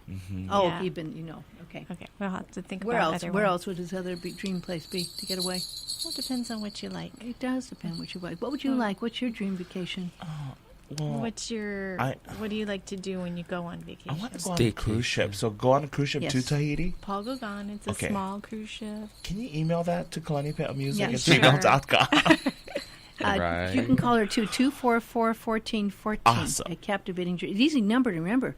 Oh, Yeah. you've been. Okay. Okay, we'll have to think Where about else? other Where ones. else would his other dream place be to get away? Well, it depends on what you like. It does depend what you like. What would you like? What's your dream vacation? Well, What's your? What do you like to do when you go on vacation? I want to go on a cruise ship. So go on a cruise ship Yes. to Tahiti. Palgogang. It's a Okay. small cruise ship. Can you email that to Kalani Pe'a Music Yeah, at sure. gmail.com? Right. You can call her too, 244-1414. Awesome. A captivating dream. It's easy number to remember.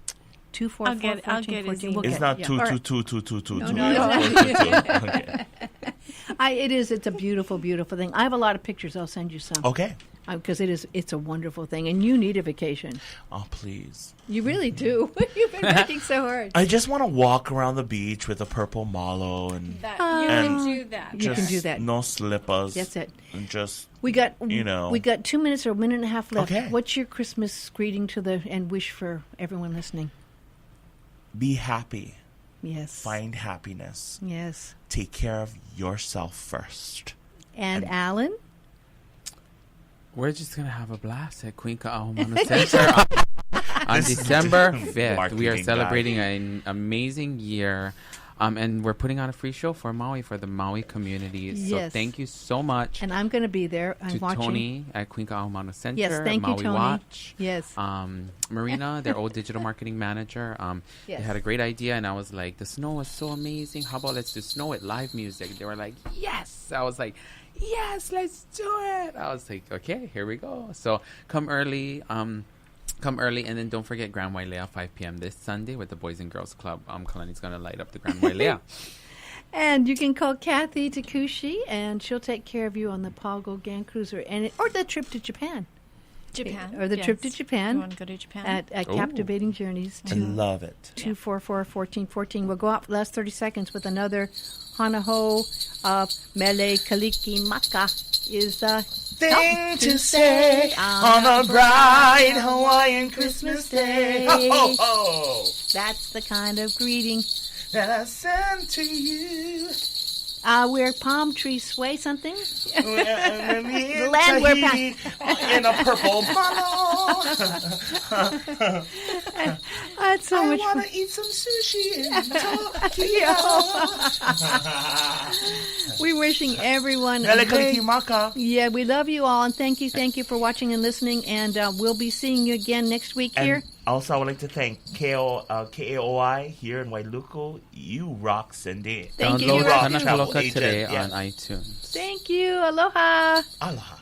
244-1414. I'll get his email. It's not yeah. two, Or- two, two, two, two, two, two. no, Okay. It is. It's a beautiful, beautiful thing. I have a lot of pictures. I'll send you some. Okay. Because it's a wonderful thing. And you need a vacation. Oh, please. You really do. You've been working so hard. I just want to walk around the beach with a purple malo and That, And can do that. You just can do that. no slippers. That's it. And just We got You know. we got 2 minutes or a minute and a half left. Okay. What's your Christmas greeting to and wish for everyone listening? be happy. Yes. Find happiness. Yes. Take care of yourself first. And Alan? We're just going to have a blast at Queen Ka'ahumanu Center on This is December the 5th. We are marketing celebrating guy. an amazing year. And we're putting on a free show for Maui, for the Maui community. So Yes. thank you so much And I'm going to be there. I'm to watching. Tony at Queen Ka'ahumanu Center, Yes, thank you, Maui Tony. Watch. Yes. Marina, their old digital marketing manager, Yes. they had a great idea, and I was like, the snow is so amazing. How about let's do snow with live music? They were like, yes. I was like, yes, let's do it. I was like, okay, here we go. So come early, and then don't forget Grand Wailea, 5 p.m. this Sunday with the Boys and Girls Club. Kalani's going to light up the Grand Wailea. And you can call Kathy Takushi, and she'll take care of you on the Palgogang Cruiser or the trip to Japan. Japan. Or the trip to Japan. You want to go to Japan? At Ooh. Captivating Journeys. I love it. 244-1414. We'll go out last 30 seconds with another Hanaho Mele Kaliki Maka is Thing to say on a bright Hawaiian Christmas day. Ho, ho, ho. That's the kind of greeting. That I send to you. Where palm trees sway something. The land where in a purple malo. That's so I much fun. want to eat some sushi in Tokyo. We're wishing everyone a Mele very- kalikimaka. Yeah, we love you all, and thank you for watching and listening, and we'll be seeing you again next week here. And also, I would like to thank KAOI here in Wailuku. You rock, Cindy. Thank you. Download Rock Kanaka Travel Loka Agent, today yes. on iTunes. Thank you. Aloha. Aloha.